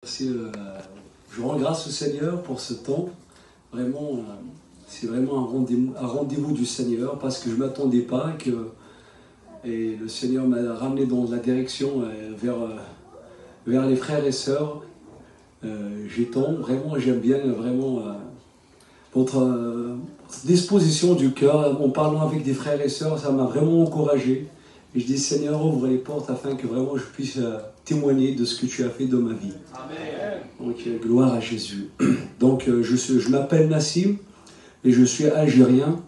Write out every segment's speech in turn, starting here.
Je rends grâce au Seigneur pour ce temps. Vraiment, c'est vraiment un rendez-vous du Seigneur parce que je ne m'attendais pas et le Seigneur m'a ramené dans la direction vers les frères et sœurs. J'aime bien vraiment votre disposition du cœur. En parlant avec des frères et sœurs, ça m'a vraiment encouragé. Et je dis, Seigneur, ouvre les portes afin que vraiment je puisse témoigner de ce que tu as fait dans ma vie. Amen. Donc, gloire à Jésus. Donc, je m'appelle Nassim et je suis algérien.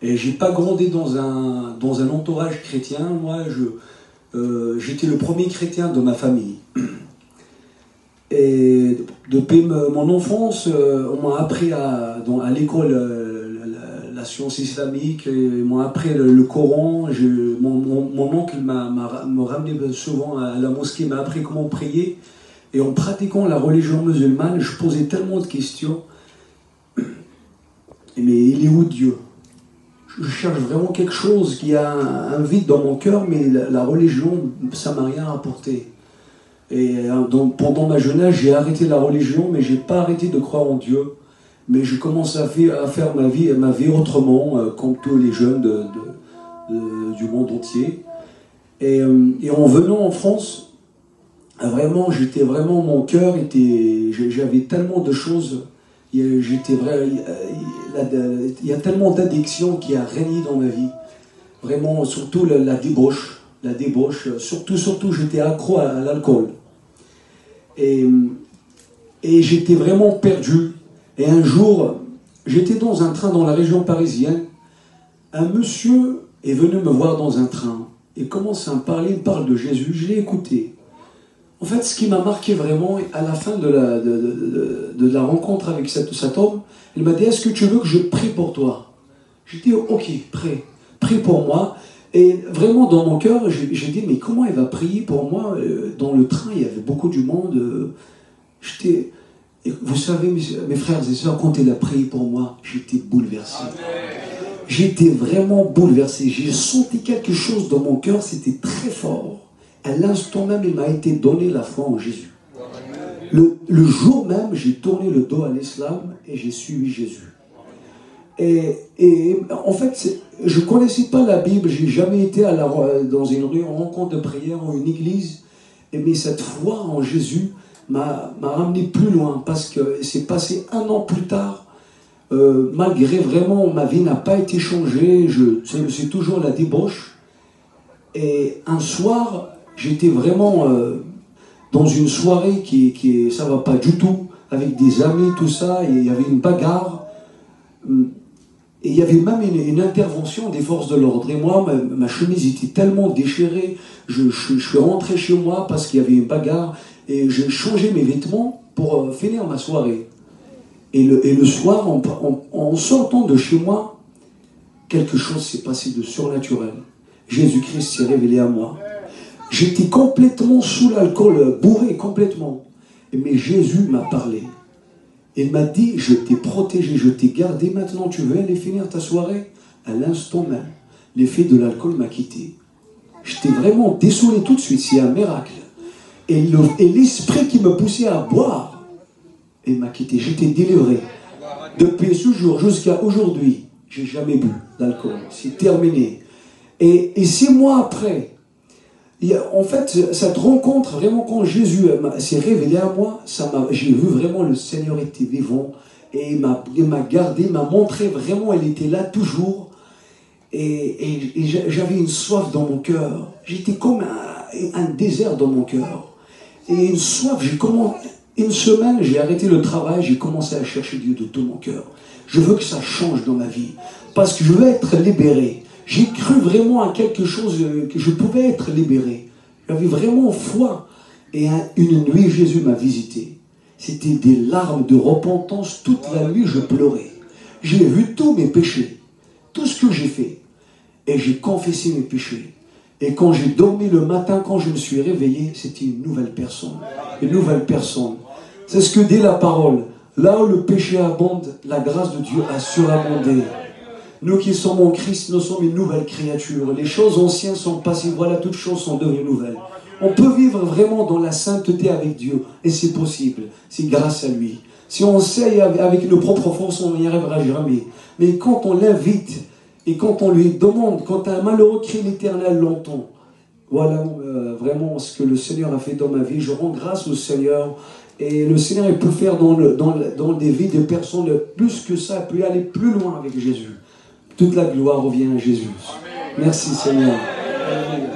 Et je n'ai pas grandi dans un entourage chrétien. Moi, j'étais le premier chrétien de ma famille. Et depuis mon enfance, on m'a appris à l'école la science islamique, ils m'ont appris le Coran. Mon oncle me ramenait souvent à la mosquée, m'a appris comment prier. Et en pratiquant la religion musulmane, je posais tellement de questions. Mais il est où Dieu? Je cherche vraiment quelque chose qui a un vide dans mon cœur, mais la religion, ça ne m'a rien apporté. Et pendant ma jeunesse, j'ai arrêté la religion, mais je n'ai pas arrêté de croire en Dieu. Mais je commence à faire ma vie autrement, comme tous les jeunes du monde entier. Et en venant en France, mon cœur était, j'avais tellement de choses, il y a tellement d'addictions qui a régné dans ma vie. Vraiment, surtout la débauche, surtout j'étais accro à l'alcool. Et j'étais vraiment perdu. Et un jour, j'étais dans un train dans la région parisienne. Un monsieur est venu me voir dans un train. Il commence à me parler, il parle de Jésus. Je l'ai écouté. En fait, ce qui m'a marqué vraiment, à la fin de la rencontre avec cet homme, il m'a dit, est-ce que tu veux que je prie pour toi? J'ai dit, ok, prie pour moi. Et vraiment, dans mon cœur, j'ai dit, mais comment il va prier pour moi? Dans le train, il y avait beaucoup du monde. Vous savez, mes frères et sœurs, quand il a prié pour moi, j'étais bouleversé. J'étais vraiment bouleversé. J'ai senti quelque chose dans mon cœur, c'était très fort. À l'instant même, il m'a été donné la foi en Jésus. Le jour même, j'ai tourné le dos à l'islam et j'ai suivi Jésus. Et en fait, je ne connaissais pas la Bible, je n'ai jamais été dans une rencontre de prière ou une église. Mais cette foi en Jésus m'a ramené plus loin parce que c'est passé 1 an plus tard. Malgré vraiment, ma vie n'a pas été changée, c'est toujours la débauche. Et un soir, j'étais vraiment dans une soirée qui ça va pas du tout, avec des amis, tout ça, et il y avait une bagarre. Et il y avait même une intervention des forces de l'ordre. Et moi, ma chemise était tellement déchirée, je suis rentré chez moi parce qu'il y avait une bagarre. Et j'ai changé mes vêtements pour finir ma soirée. Et le soir, en sortant de chez moi, quelque chose s'est passé de surnaturel. Jésus-Christ s'est révélé à moi. J'étais complètement sous l'alcool, bourré complètement. Mais Jésus m'a parlé. Il m'a dit, je t'ai protégé, je t'ai gardé, maintenant tu veux aller finir ta soirée? À l'instant même, l'effet de l'alcool m'a quitté. J'étais vraiment désolé tout de suite, c'est un miracle. Et l'esprit qui me poussait à boire, il m'a quitté. J'étais délivré. Depuis ce jour jusqu'à aujourd'hui, j'ai jamais bu d'alcool. C'est terminé. Et 6 mois après, en fait, cette rencontre, vraiment, quand Jésus s'est révélé à moi, j'ai vu vraiment le Seigneur était vivant. Et il m'a gardé, il m'a montré vraiment, il était là toujours. Et j'avais une soif dans mon cœur. J'étais comme un désert dans mon cœur. Et une soif, une semaine, j'ai arrêté le travail, j'ai commencé à chercher Dieu de tout mon cœur. Je veux que ça change dans ma vie, parce que je veux être libéré. J'ai cru vraiment à quelque chose, que je pouvais être libéré. J'avais vraiment foi. Et une nuit, Jésus m'a visité. C'était des larmes de repentance. Toute la nuit, je pleurais. J'ai vu tous mes péchés, tout ce que j'ai fait. Et j'ai confessé mes péchés. Et quand j'ai dormi le matin, quand je me suis réveillé, c'était une nouvelle personne. Une nouvelle personne. C'est ce que dit la parole. Là où le péché abonde, la grâce de Dieu a surabondé. Nous qui sommes en Christ, nous sommes une nouvelle créature. Les choses anciennes sont passées, voilà, toutes choses sont devenues nouvelles. On peut vivre vraiment dans la sainteté avec Dieu. Et c'est possible. C'est grâce à lui. Si on essaye avec nos propres forces, on n'y arrivera jamais. Mais quand on l'invite et quand on lui demande, quand un malheureux crie l'Éternel l'entend. Voilà vraiment ce que le Seigneur a fait dans ma vie. Je rends grâce au Seigneur. Et le Seigneur, il peut faire dans des vies de personnes plus que ça. Il peut aller plus loin avec Jésus. Toute la gloire revient à Jésus. Amen. Merci Seigneur. Amen.